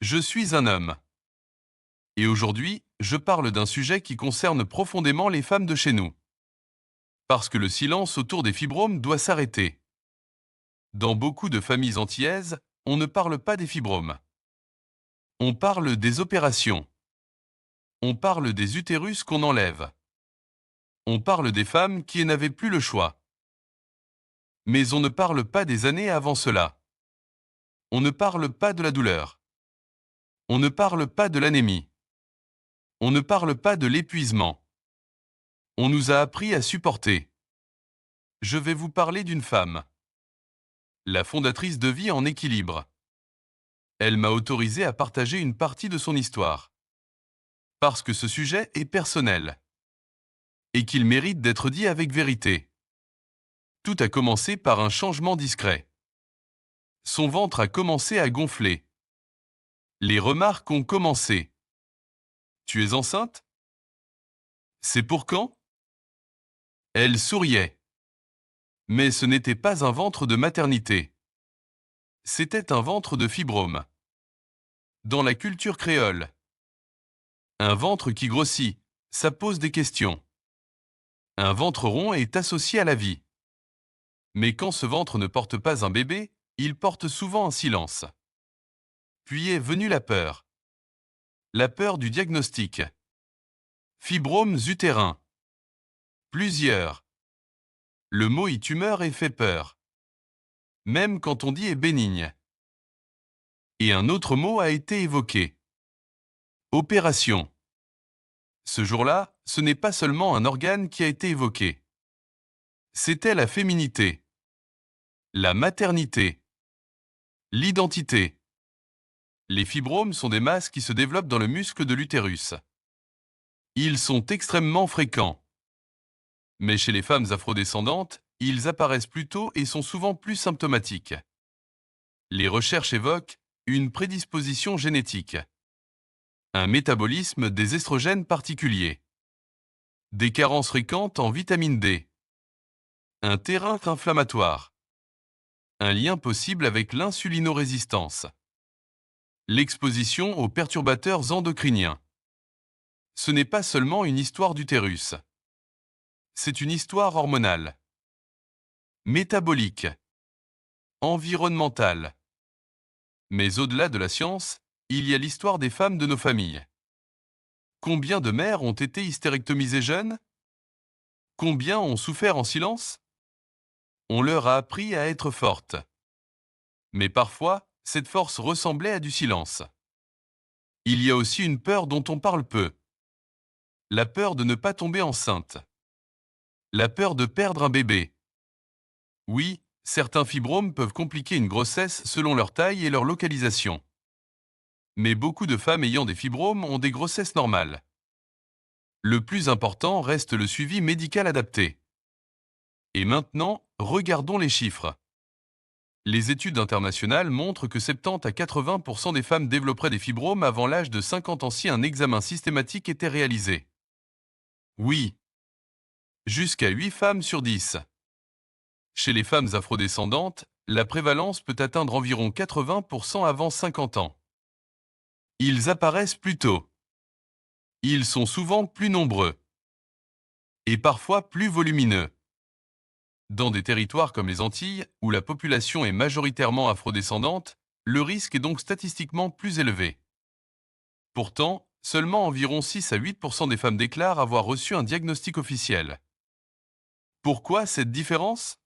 Je suis un homme. Et aujourd'hui, je parle d'un sujet qui concerne profondément les femmes de chez nous. Parce que le silence autour des fibromes doit s'arrêter. Dans beaucoup de familles antillaises, on ne parle pas des fibromes. On parle des opérations. On parle des utérus qu'on enlève. On parle des femmes qui n'avaient plus le choix. Mais on ne parle pas des années avant cela. On ne parle pas de la douleur. On ne parle pas de l'anémie. On ne parle pas de l'épuisement. On nous a appris à supporter. Je vais vous parler d'une femme, la fondatrice de Vie en équilibre. Elle m'a autorisé à partager une partie de son histoire. Parce que ce sujet est personnel. Et qu'il mérite d'être dit avec vérité. Tout a commencé par un changement discret. Son ventre a commencé à gonfler. Les remarques ont commencé. Tu es enceinte? C'est pour quand? Elle souriait. Mais ce n'était pas un ventre de maternité. C'était un ventre de fibrome. Dans la culture créole, un ventre qui grossit, ça pose des questions. Un ventre rond est associé à la vie. Mais quand ce ventre ne porte pas un bébé, il porte souvent un silence. Puis est venue la peur. La peur du diagnostic. Fibromes utérins. Plusieurs. Le mot tumeur est fait peur. Même quand on dit est bénigne. Et un autre mot a été évoqué. Opération. Ce jour-là, ce n'est pas seulement un organe qui a été évoqué. C'était la féminité, la maternité, l'identité. Les fibromes sont des masses qui se développent dans le muscle de l'utérus. Ils sont extrêmement fréquents. Mais chez les femmes afrodescendantes, ils apparaissent plus tôt et sont souvent plus symptomatiques. Les recherches évoquent une prédisposition génétique, un métabolisme des estrogènes particulier, des carences fréquentes en vitamine D, un terrain inflammatoire, un lien possible avec l'insulinorésistance, l'exposition aux perturbateurs endocriniens. Ce n'est pas seulement une histoire d'utérus. C'est une histoire hormonale, métabolique, environnementale. Mais au-delà de la science, il y a l'histoire des femmes de nos familles. Combien de mères ont été hystérectomisées jeunes? Combien ont souffert en silence? On leur a appris à être fortes. Mais parfois, cette force ressemblait à du silence. Il y a aussi une peur dont on parle peu. La peur de ne pas tomber enceinte. La peur de perdre un bébé. Oui, certains fibromes peuvent compliquer une grossesse selon leur taille et leur localisation. Mais beaucoup de femmes ayant des fibromes ont des grossesses normales. Le plus important reste le suivi médical adapté. Et maintenant, regardons les chiffres. Les études internationales montrent que 70 à 80% des femmes développeraient des fibromes avant l'âge de 50 ans si un examen systématique était réalisé. Oui, jusqu'à 8 femmes sur 10. Chez les femmes afrodescendantes, la prévalence peut atteindre environ 80% avant 50 ans. Ils apparaissent plus tôt. Ils sont souvent plus nombreux. Et parfois plus volumineux. Dans des territoires comme les Antilles, où la population est majoritairement afrodescendante, le risque est donc statistiquement plus élevé. Pourtant, seulement environ 6 à 8% des femmes déclarent avoir reçu un diagnostic officiel. Pourquoi cette différence?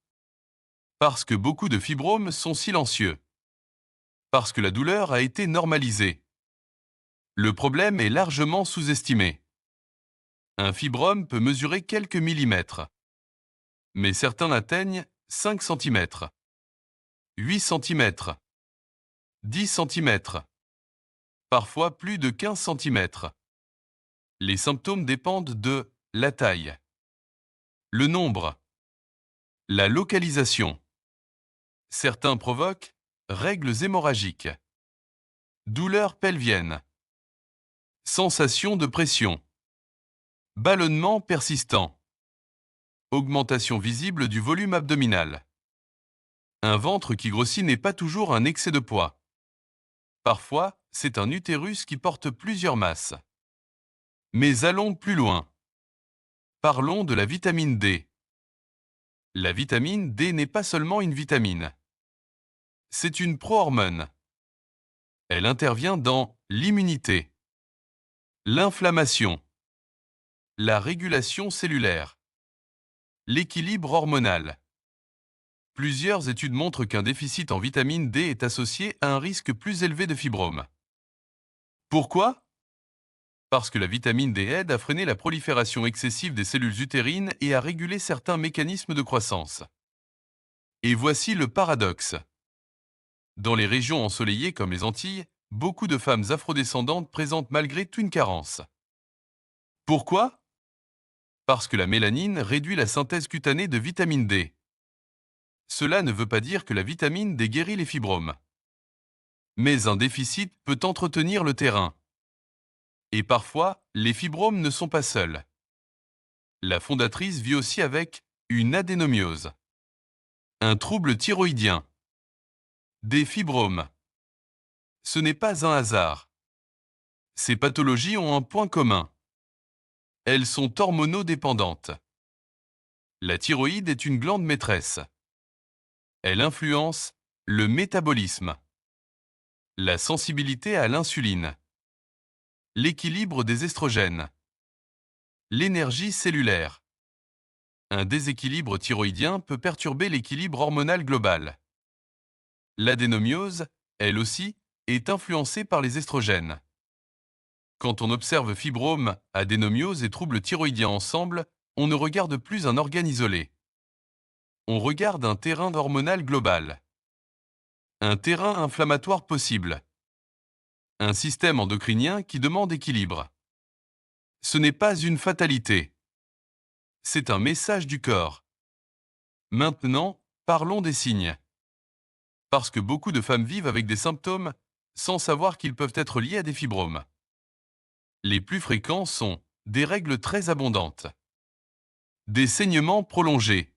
Parce que beaucoup de fibromes sont silencieux. Parce que la douleur a été normalisée. Le problème est largement sous-estimé. Un fibrome peut mesurer quelques millimètres. Mais certains atteignent 5 cm, 8 cm, 10 cm, parfois plus de 15 cm. Les symptômes dépendent de la taille, le nombre, la localisation. Certains provoquent règles hémorragiques, douleurs pelviennes, sensation de pression, ballonnement persistant, augmentation visible du volume abdominal. Un ventre qui grossit n'est pas toujours un excès de poids. Parfois, c'est un utérus qui porte plusieurs masses. Mais allons plus loin. Parlons de la vitamine D. La vitamine D n'est pas seulement une vitamine. C'est une prohormone. Elle intervient dans l'immunité, l'inflammation, la régulation cellulaire, l'équilibre hormonal. Plusieurs études montrent qu'un déficit en vitamine D est associé à un risque plus élevé de fibrome. Pourquoi? Parce que la vitamine D aide à freiner la prolifération excessive des cellules utérines et à réguler certains mécanismes de croissance. Et voici le paradoxe. Dans les régions ensoleillées comme les Antilles, beaucoup de femmes afrodescendantes présentent malgré tout une carence. Pourquoi? Parce que la mélanine réduit la synthèse cutanée de vitamine D. Cela ne veut pas dire que la vitamine D guérit les fibromes. Mais un déficit peut entretenir le terrain. Et parfois, les fibromes ne sont pas seuls. La fondatrice vit aussi avec une adénomiose, un trouble thyroïdien, des fibromes. Ce n'est pas un hasard. Ces pathologies ont un point commun. Elles sont hormonodépendantes. La thyroïde est une glande maîtresse. Elle influence le métabolisme, la sensibilité à l'insuline, l'équilibre des estrogènes, l'énergie cellulaire. Un déséquilibre thyroïdien peut perturber l'équilibre hormonal global. L'adénomiose, elle aussi, est influencée par les estrogènes. Quand on observe fibrome, adénomiose et troubles thyroïdiens ensemble, on ne regarde plus un organe isolé. On regarde un terrain hormonal global. Un terrain inflammatoire possible. Un système endocrinien qui demande équilibre. Ce n'est pas une fatalité. C'est un message du corps. Maintenant, parlons des signes. Parce que beaucoup de femmes vivent avec des symptômes sans savoir qu'ils peuvent être liés à des fibromes. Les plus fréquents sont des règles très abondantes, des saignements prolongés,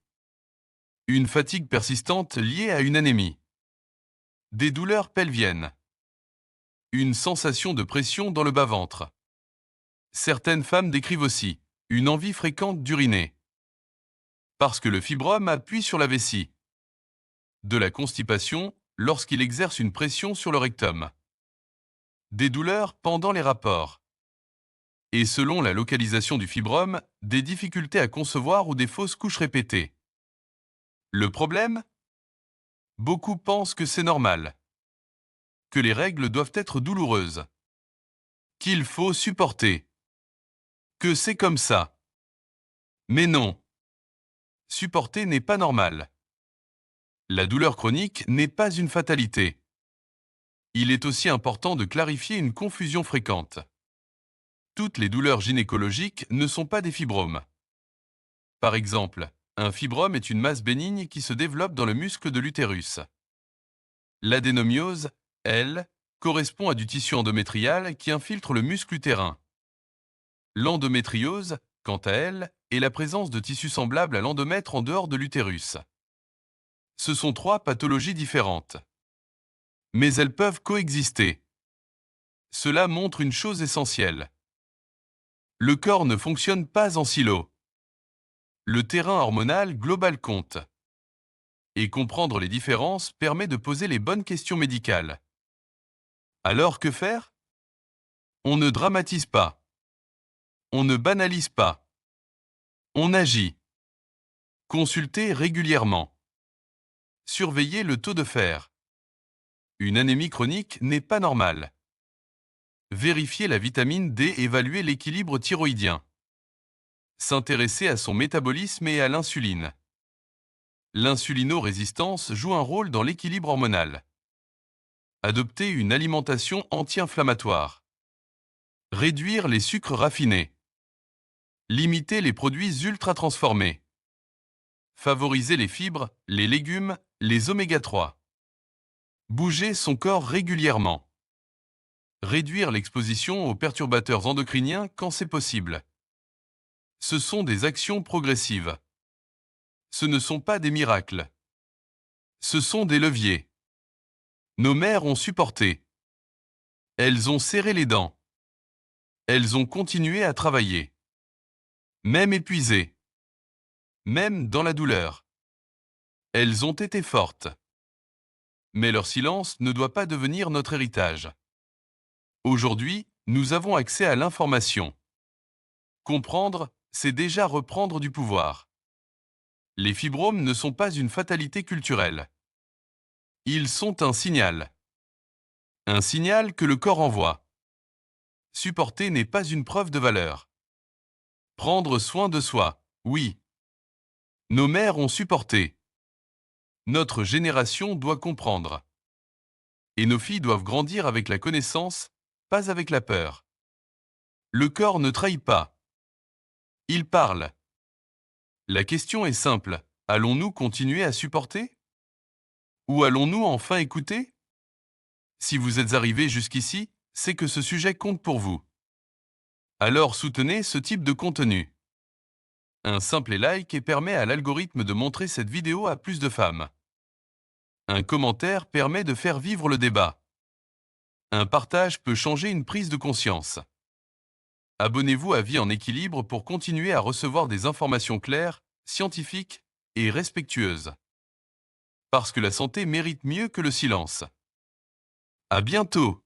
une fatigue persistante liée à une anémie, des douleurs pelviennes, une sensation de pression dans le bas-ventre. Certaines femmes décrivent aussi une envie fréquente d'uriner, parce que le fibrome appuie sur la vessie, de la constipation lorsqu'il exerce une pression sur le rectum, des douleurs pendant les rapports, et selon la localisation du fibrome, des difficultés à concevoir ou des fausses couches répétées. Le problème? Beaucoup pensent que c'est normal, que les règles doivent être douloureuses, qu'il faut supporter, que c'est comme ça. Mais non, supporter n'est pas normal. La douleur chronique n'est pas une fatalité. Il est aussi important de clarifier une confusion fréquente. Toutes les douleurs gynécologiques ne sont pas des fibromes. Par exemple, un fibrome est une masse bénigne qui se développe dans le muscle de l'utérus. L'adénomiose, elle, correspond à du tissu endométrial qui infiltre le muscle utérin. L'endométriose, quant à elle, est la présence de tissus semblables à l'endomètre en dehors de l'utérus. Ce sont trois pathologies différentes. Mais elles peuvent coexister. Cela montre une chose essentielle. Le corps ne fonctionne pas en silo. Le terrain hormonal global compte. Et comprendre les différences permet de poser les bonnes questions médicales. Alors que faire? On ne dramatise pas. On ne banalise pas. On agit. Consultez régulièrement. Surveillez le taux de fer. Une anémie chronique n'est pas normale. Vérifier la vitamine D, évaluer l'équilibre thyroïdien. S'intéresser à son métabolisme et à l'insuline. L'insulinorésistance joue un rôle dans l'équilibre hormonal. Adopter une alimentation anti-inflammatoire. Réduire les sucres raffinés. Limiter les produits ultra-transformés. Favoriser les fibres, les légumes, les oméga 3. Bouger son corps régulièrement. Réduire l'exposition aux perturbateurs endocriniens quand c'est possible. Ce sont des actions progressives. Ce ne sont pas des miracles. Ce sont des leviers. Nos mères ont supporté. Elles ont serré les dents. Elles ont continué à travailler. Même épuisées. Même dans la douleur. Elles ont été fortes. Mais leur silence ne doit pas devenir notre héritage. Aujourd'hui, nous avons accès à l'information. Comprendre, c'est déjà reprendre du pouvoir. Les fibromes ne sont pas une fatalité culturelle. Ils sont un signal. Un signal que le corps envoie. Supporter n'est pas une preuve de valeur. Prendre soin de soi, oui. Nos mères ont supporté. Notre génération doit comprendre. Et nos filles doivent grandir avec la connaissance, pas avec la peur. Le corps ne trahit pas. Il parle. La question est simple. Allons-nous continuer à supporter? Ou allons-nous enfin écouter? Si vous êtes arrivé jusqu'ici, c'est que ce sujet compte pour vous. Alors soutenez ce type de contenu. Un simple like et permet à l'algorithme de montrer cette vidéo à plus de femmes. Un commentaire permet de faire vivre le débat. Un partage peut changer une prise de conscience. Abonnez-vous à Vie en équilibre pour continuer à recevoir des informations claires, scientifiques et respectueuses. Parce que la santé mérite mieux que le silence. À bientôt!